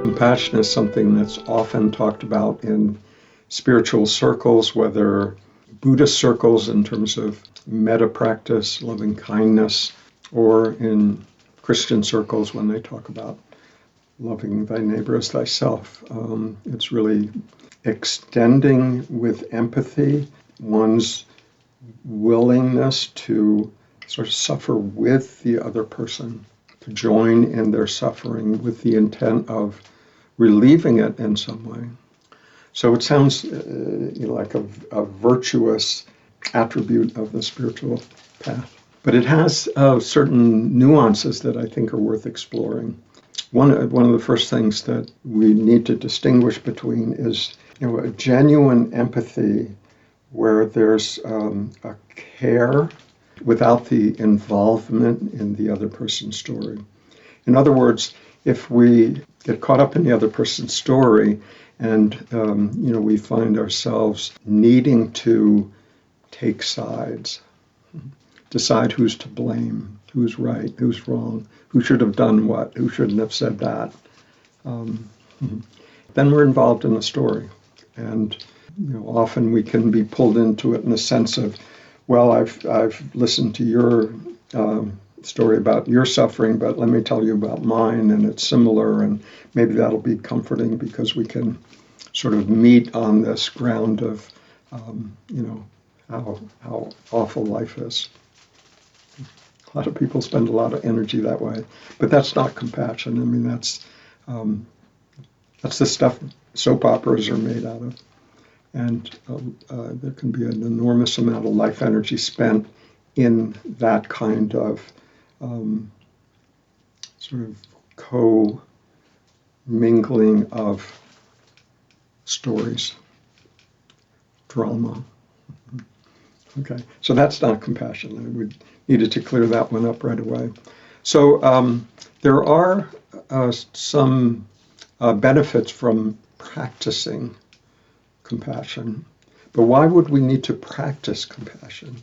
Compassion is something that's often talked about in spiritual circles, whether Buddhist circles in terms of metta practice, loving kindness, or in Christian circles when they talk about loving thy neighbor as thyself. It's really extending with empathy one's willingness to sort of suffer with the other person, to join in their suffering with the intent of relieving it in some way. So it sounds like a virtuous attribute of the spiritual path. But it has certain nuances that I think are worth exploring. One of the first things that we need to distinguish between is a genuine empathy where there's a care without the involvement in the other person's story. In other words, if we get caught up in the other person's story and we find ourselves needing to take sides, decide who's to blame, who's right, who's wrong, who should have done what, who shouldn't have said that, then we're involved in the story. And often we can be pulled into it in the sense of, well, I've listened to your story about your suffering, but let me tell you about mine, and it's similar, and maybe that'll be comforting because we can sort of meet on this ground of, how awful life is. A lot of people spend a lot of energy that way, but that's not compassion. I mean, that's the stuff soap operas are made out of. And there can be an enormous amount of life energy spent in that kind of sort of co-mingling of stories, drama. Okay, so that's not compassion. We needed to clear that one up right away. So there are some benefits from practicing compassion. But why would we need to practice compassion?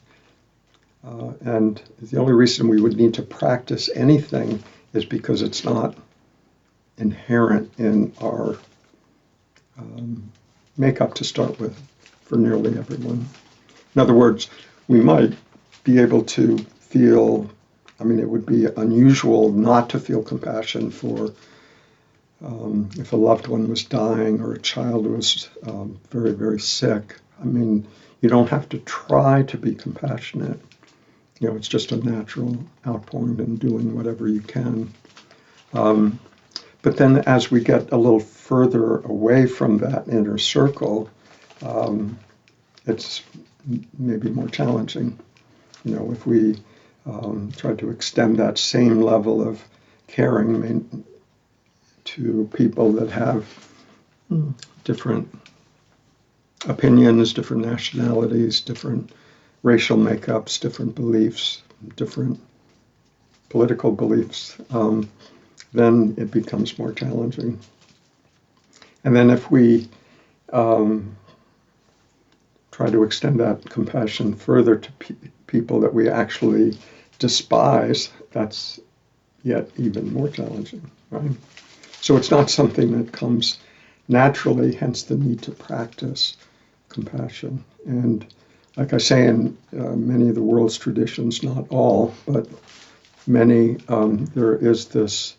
And the only reason we would need to practice anything is because it's not inherent in our makeup to start with for nearly everyone. In other words, we might be able to feel, it would be unusual not to feel compassion for if a loved one was dying or a child was very, very sick. You don't have to try to be compassionate. It's just a natural outpouring and doing whatever you can. But then as we get a little further away from that inner circle, it's maybe more challenging. If we try to extend that same level of caring to people that have different opinions, different nationalities, different racial makeups, different beliefs, different political beliefs, then it becomes more challenging. And then if we try to extend that compassion further to people that we actually despise, that's yet even more challenging, right? So it's not something that comes naturally, hence the need to practice compassion. And like I say, in many of the world's traditions, not all, but many, there is this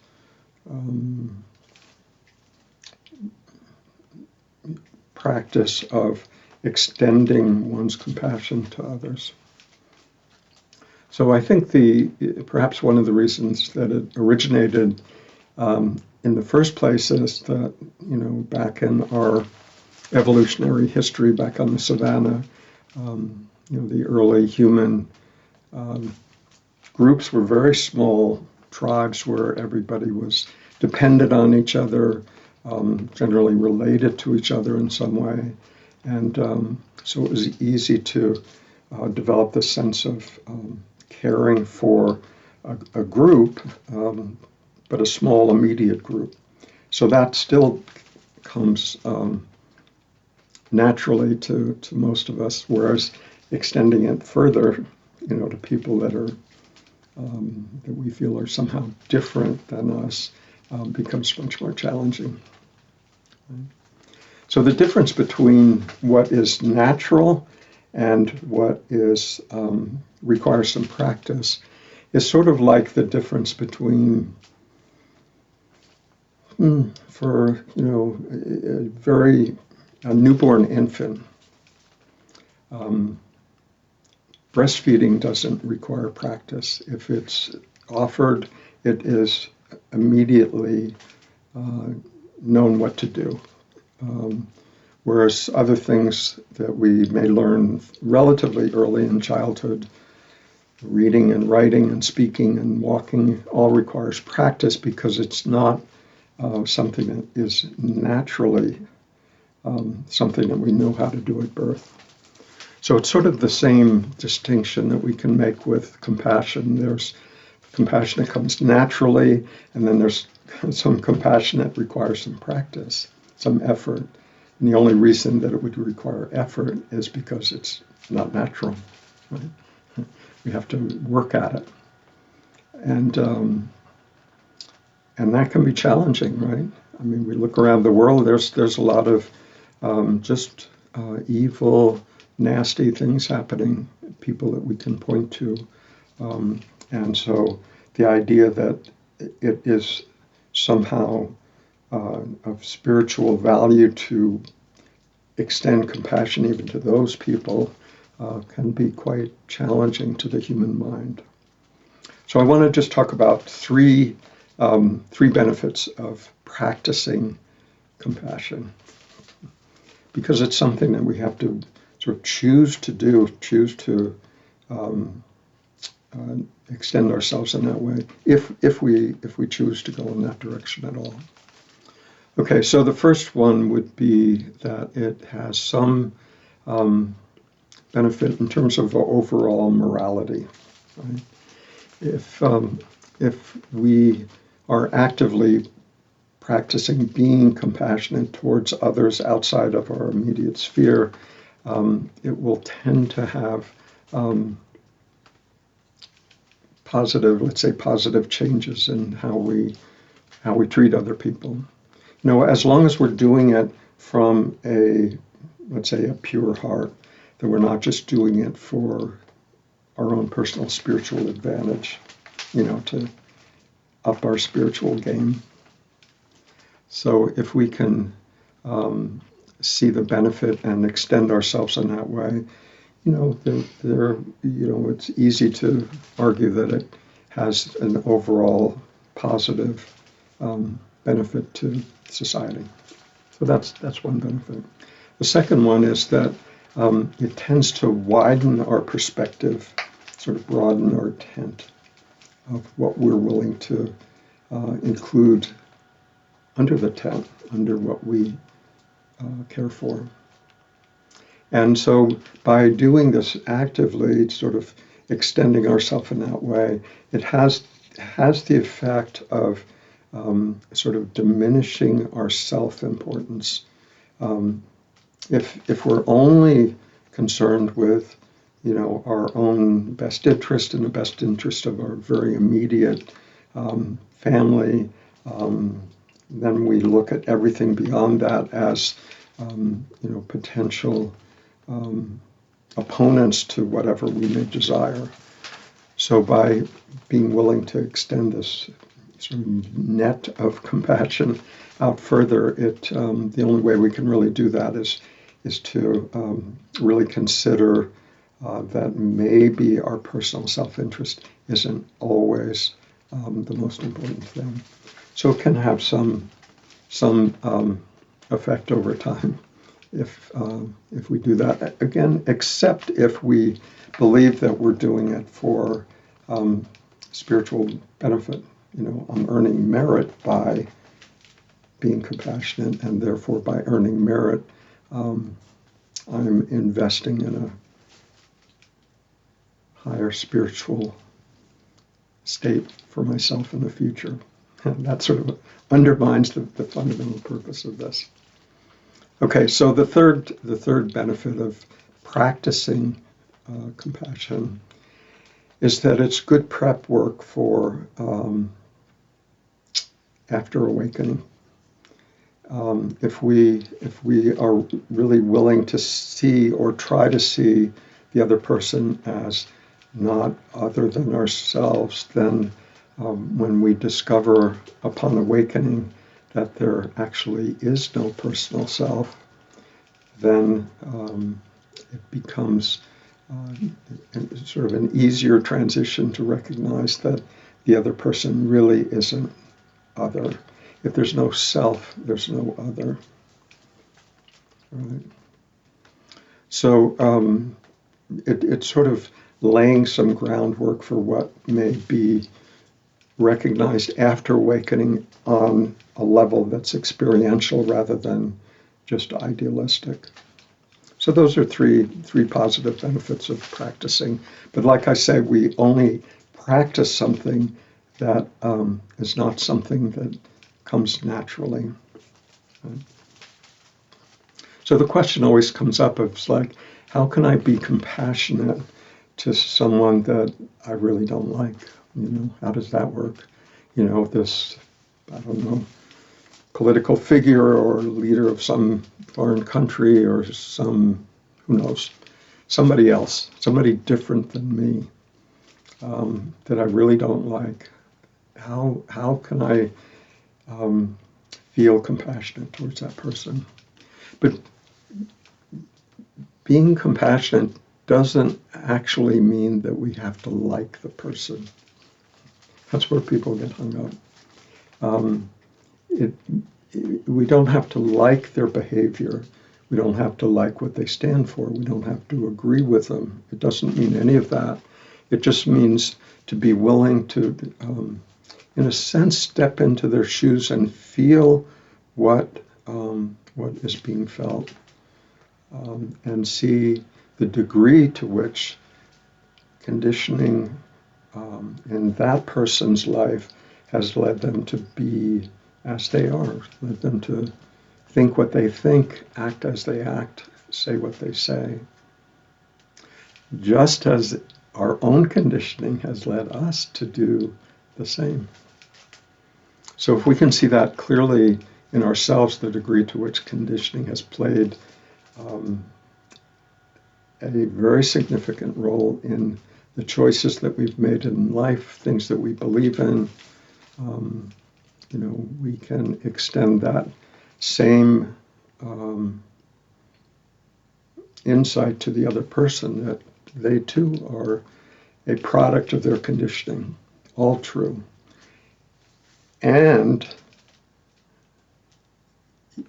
practice of extending one's compassion to others. So I think perhaps one of the reasons that it originated in the first place is that, back in our evolutionary history, back on the savannah, the early human groups were very small tribes where everybody was dependent on each other, generally related to each other in some way. And so it was easy to develop this sense of caring for a group, but a small immediate group. So that still comes naturally to most of us, whereas extending it further, to people that are that we feel are somehow different than us becomes much more challenging. So the difference between what is natural and what is requires some practice is sort of like the difference between, for a newborn infant. Breastfeeding doesn't require practice. If it's offered, it is immediately known what to do. Whereas other things that we may learn relatively early in childhood, reading and writing and speaking and walking, all requires practice because it's not something that is naturally something that we know how to do at birth. So it's sort of the same distinction that we can make with compassion. There's compassion that comes naturally, and then there's some compassion that requires some practice, some effort. And the only reason that it would require effort is because it's not natural. Right? We have to work at it. And that can be challenging, right? I mean, we look around the world, there's a lot of just evil, nasty things happening, people that we can point to. And so the idea that it is somehow of spiritual value to extend compassion even to those people can be quite challenging to the human mind. So I want to just talk about three benefits of practicing compassion, because it's something that we have to sort of choose to do, choose to extend ourselves in that way, if we choose to go in that direction at all. Okay, so the first one would be that it has some benefit in terms of overall morality. Right? If we are actively practicing being compassionate towards others outside of our immediate sphere, it will tend to have positive changes in how we treat other people. As long as we're doing it from a pure heart, that we're not just doing it for our own personal spiritual advantage, to up our spiritual game. So if we can see the benefit and extend ourselves in that way, it's easy to argue that it has an overall positive benefit to society. So that's one benefit. The second one is that it tends to widen our perspective, sort of broaden our tent of what we're willing to include under the tent, under what we care for. And so by doing this actively, sort of extending ourselves in that way, it has the effect of sort of diminishing our self-importance. If we're only concerned with, our own best interest and the best interest of our very immediate family, then we look at everything beyond that as, potential opponents to whatever we may desire. So by being willing to extend this sort of net of compassion out further, the only way we can really do that is to really consider that maybe our personal self-interest isn't always the most important thing. So it can have some effect over time if we do that. Again, except if we believe that we're doing it for spiritual benefit. I'm earning merit by being compassionate, and therefore by earning merit, I'm investing in a higher spiritual state for myself in the future. And that sort of undermines the fundamental purpose of this. Okay, so the third benefit of practicing compassion is that it's good prep work for after awakening. if we are really willing to see or try to see the other person as not other than ourselves, then when we discover upon awakening that there actually is no personal self, then it becomes sort of an easier transition to recognize that the other person really isn't other. If there's no self, there's no other. Right? So it's sort of laying some groundwork for what may be recognized after awakening on a level that's experiential rather than just idealistic. So those are three positive benefits of practicing. But like I say, we only practice something that is not something that comes naturally. Right? So the question always comes up of like, how can I be compassionate to someone that I really don't like? How does that work? This, I don't know, political figure or leader of some foreign country or some, who knows, somebody else, somebody different than me that I really don't like. How can I feel compassionate towards that person? But being compassionate doesn't actually mean that we have to like the person. That's where people get hung up. We don't have to like their behavior. We don't have to like what they stand for. We don't have to agree with them. It doesn't mean any of that. It just means to be willing to, in a sense, step into their shoes and feel what is being felt, and see the degree to which conditioning in that person's life has led them to be as they are, led them to think what they think, act as they act, say what they say. Just as our own conditioning has led us to do the same. So if we can see that clearly in ourselves, the degree to which conditioning has played a very significant role in the choices that we've made in life, things that we believe in, we can extend that same insight to the other person, that they too are a product of their conditioning, all true. And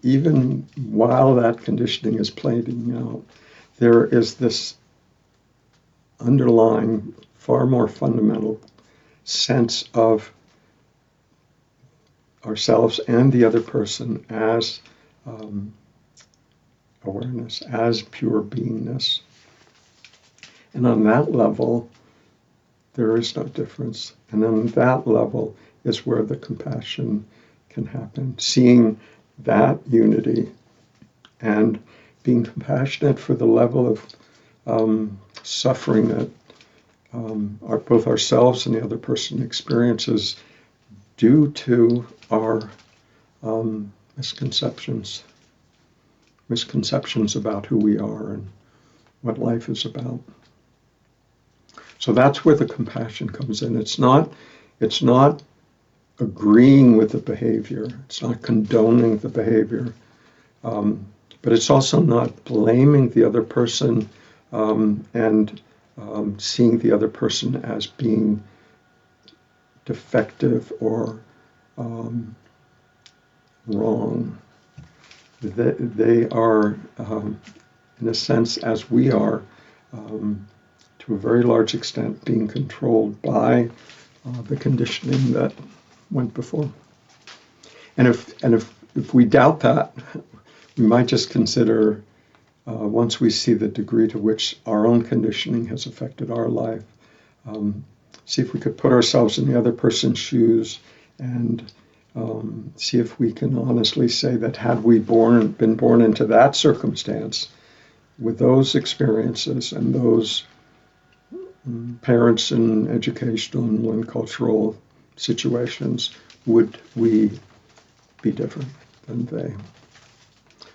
even while that conditioning is playing out, there is this underlying, far more fundamental sense of ourselves and the other person as awareness, as pure beingness. And on that level, there is no difference. And on that level is where the compassion can happen. Seeing that unity and being compassionate for the level of suffering that both ourselves and the other person experiences due to our misconceptions about who we are and what life is about. So that's where the compassion comes in. It's not agreeing with the behavior. It's not condoning the behavior. But it's also not blaming the other person and seeing the other person as being defective or wrong. They are, in a sense, as we are, to a very large extent, being controlled by the conditioning that went before. And if we doubt that, we might just consider, once we see the degree to which our own conditioning has affected our life, see if we could put ourselves in the other person's shoes and see if we can honestly say that had we been born into that circumstance, with those experiences and those parents and educational and cultural situations, would we be different? than they.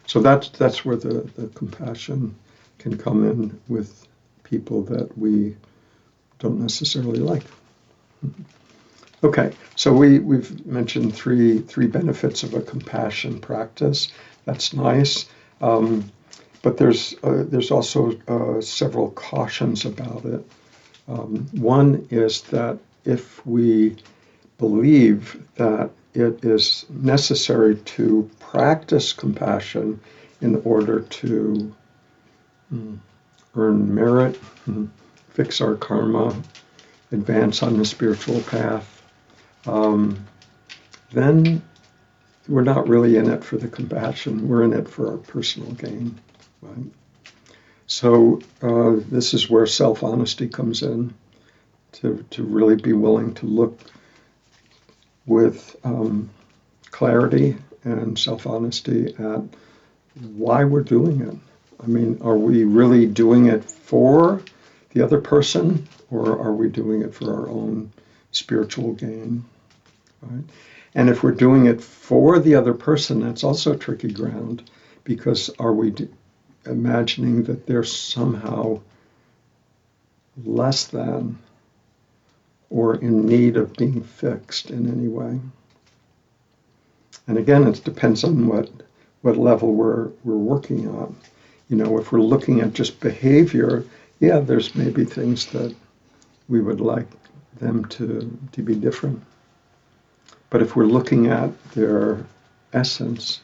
So that's where the compassion can come in with people that we don't necessarily like. Okay, so we've mentioned three benefits of a compassion practice. That's nice, but there's also several cautions about it. One is that if we believe that it is necessary to practice compassion in order to earn merit, fix our karma, advance on the spiritual path, then we're not really in it for the compassion. We're in it for our personal gain. Right? So this is where self-honesty comes in, to really be willing to look with clarity and self-honesty at why we're doing it. I mean, are we really doing it for the other person, or are we doing it for our own spiritual gain? Right? And if we're doing it for the other person, that's also tricky ground, because are we imagining that they're somehow less than or in need of being fixed in any way? And again, it depends on what level we're working on. You know, if we're looking at just behavior, yeah, there's maybe things that we would like them to be different. But if we're looking at their essence,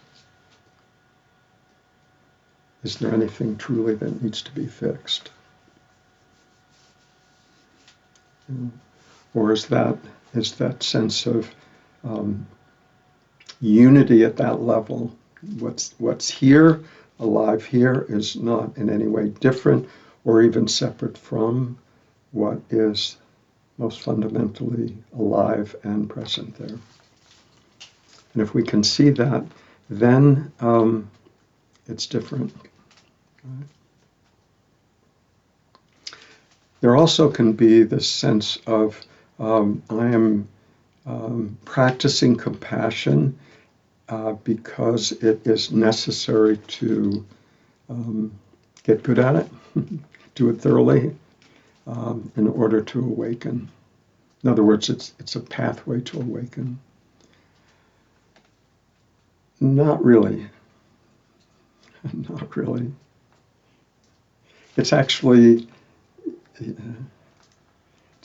is there anything truly that needs to be fixed? Or is that sense of unity at that level? What's here, alive here, is not in any way different or even separate from what is most fundamentally alive and present there. And if we can see that, then it's different. Right? There also can be this sense of I am practicing compassion because it is necessary to get good at it, do it thoroughly, in order to awaken. In other words, it's a pathway to awaken. Not really. Not really. It's actually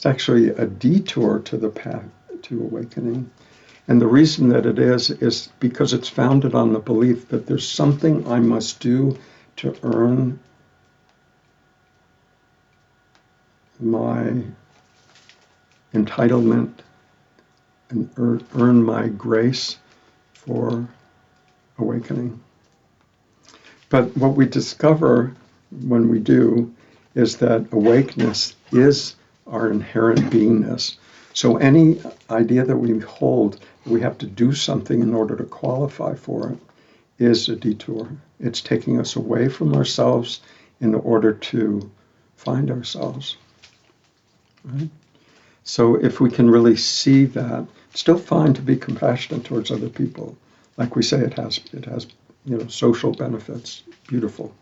a detour to the path to awakening. And the reason that it is because it's founded on the belief that there's something I must do to earn my entitlement and earn my grace for awakening. But what we discover when we do is that awakeness is our inherent beingness. So any idea that we hold that we have to do something in order to qualify for it is a detour. It's taking us away from ourselves in order to find ourselves. Right? So if we can really see that, it's still fine to be compassionate towards other people. Like we say, it has social benefits, beautiful.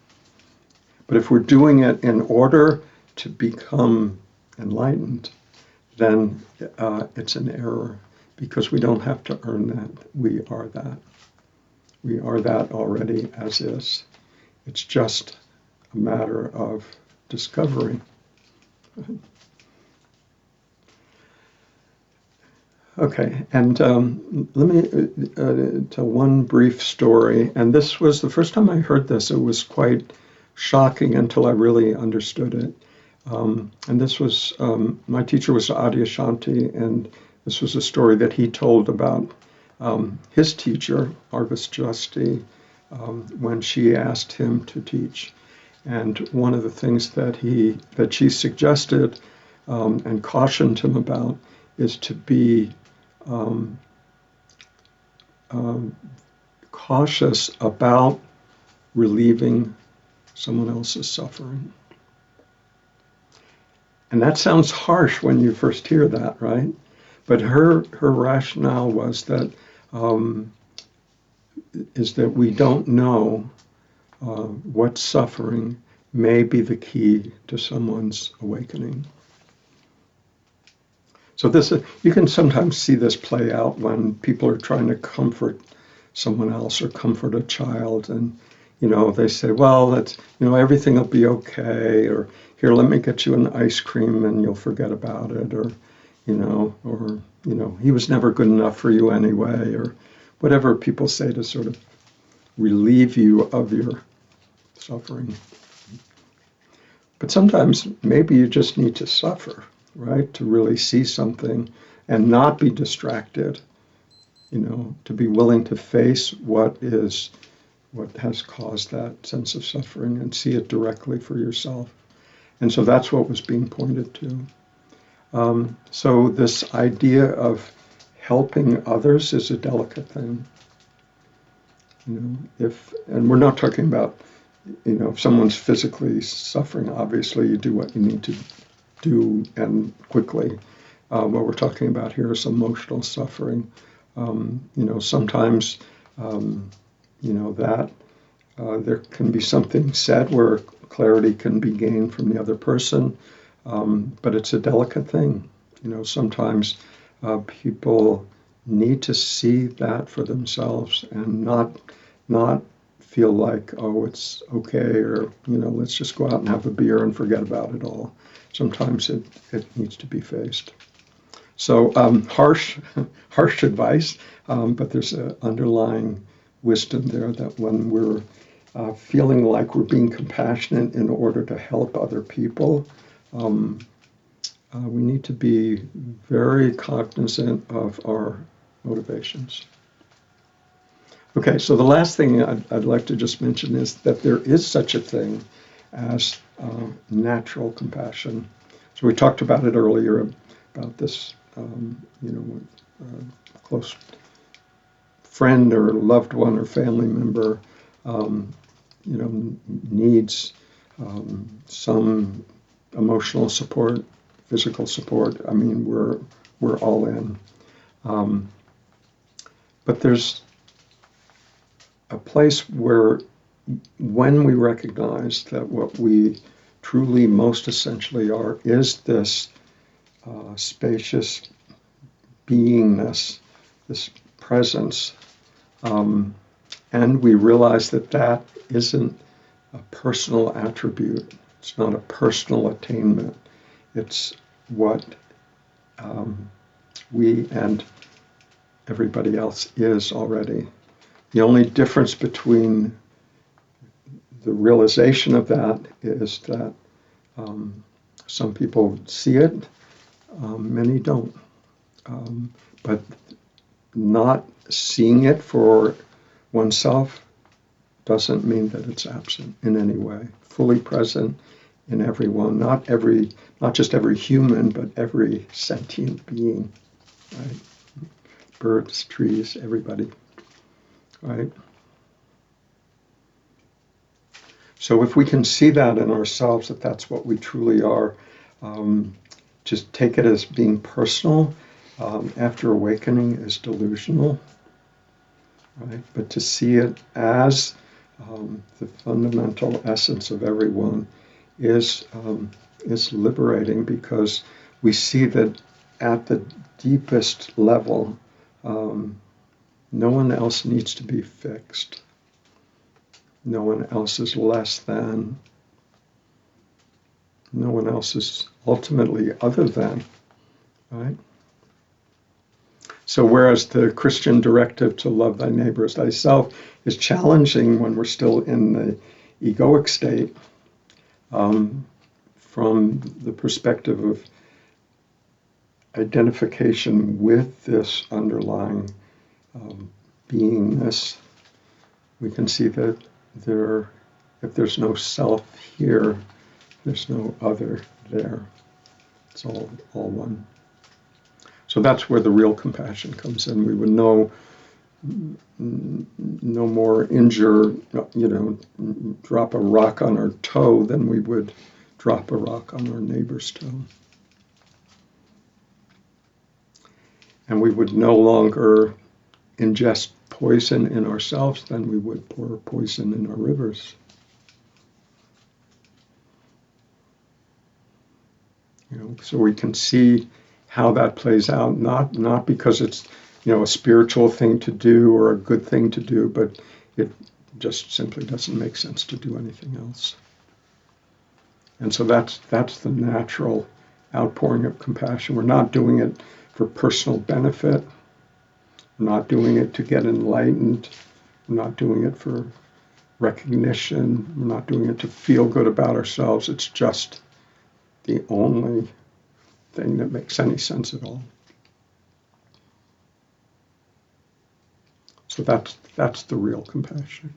But if we're doing it in order to become enlightened, then it's an error, because we don't have to earn that. We are that. We are that already as is. It's just a matter of discovery. Okay, and let me tell one brief story. And this was the first time I heard this. It was quite shocking until I really understood it. And this was, my teacher was Adyashanti, and this was a story that he told about his teacher, Arvis Justi, when she asked him to teach. And one of the things that she suggested and cautioned him about is to be cautious about relieving someone else's suffering. And that sounds harsh when you first hear that, right? But her rationale was that is that we don't know what suffering may be the key to someone's awakening. So you can sometimes see this play out when people are trying to comfort someone else or comfort a child, and they say, well, everything will be okay, or here, let me get you an ice cream and you'll forget about it, or he was never good enough for you anyway, or whatever people say to sort of relieve you of your suffering. But sometimes maybe you just need to suffer, right? To really see something and not be distracted, to be willing to face what has caused that sense of suffering and see it directly for yourself. And so that's what was being pointed to. So this idea of helping others is a delicate thing. And we're not talking about, if someone's physically suffering, obviously you do what you need to do and quickly. What we're talking about here is emotional suffering. Sometimes, that there can be something said where clarity can be gained from the other person, but it's a delicate thing. Sometimes people need to see that for themselves and not feel like, oh, it's okay, or let's just go out and have a beer and forget about it all. Sometimes it needs to be faced. So harsh advice, but there's an underlying wisdom there that when we're feeling like we're being compassionate in order to help other people, we need to be very cognizant of our motivations. Okay, so the last thing I'd like to just mention is that there is such a thing as natural compassion. So we talked about it earlier, about this, close friend or loved one or family member, needs some emotional support, physical support. I mean, we're all in. But there's a place where, when we recognize that what we truly most essentially are is this spacious beingness, this presence, and we realize that that isn't a personal attribute, it's not a personal attainment, it's what we and everybody else is already. The only difference between the realization of that is that some people see it, many don't. But not seeing it for oneself doesn't mean that it's absent in any way. Fully present in everyone, not just every human, but every sentient being, right? Birds, trees, everybody, right? So if we can see that in ourselves, that that's what we truly are, just take it as being personal. After awakening is delusional, right? But to see it as the fundamental essence of everyone is liberating, because we see that at the deepest level, no one else needs to be fixed. No one else is less than. No one else is ultimately other than, right? So whereas the Christian directive to love thy neighbor as thyself is challenging when we're still in the egoic state, from the perspective of identification with this underlying beingness, we can see that if there's no self here, there's no other there. It's all one. So that's where the real compassion comes in. We would no more injure, drop a rock on our toe than we would drop a rock on our neighbor's toe. And we would no longer ingest poison in ourselves, then we would pour poison in our rivers. So we can see how that plays out, not because it's a spiritual thing to do or a good thing to do, but it just simply doesn't make sense to do anything else. And so that's the natural outpouring of compassion. We're not doing it for personal benefit. We're not doing it to get enlightened. We're not doing it for recognition. We're not doing it to feel good about ourselves. It's just the only thing that makes any sense at all. So that's the real compassion.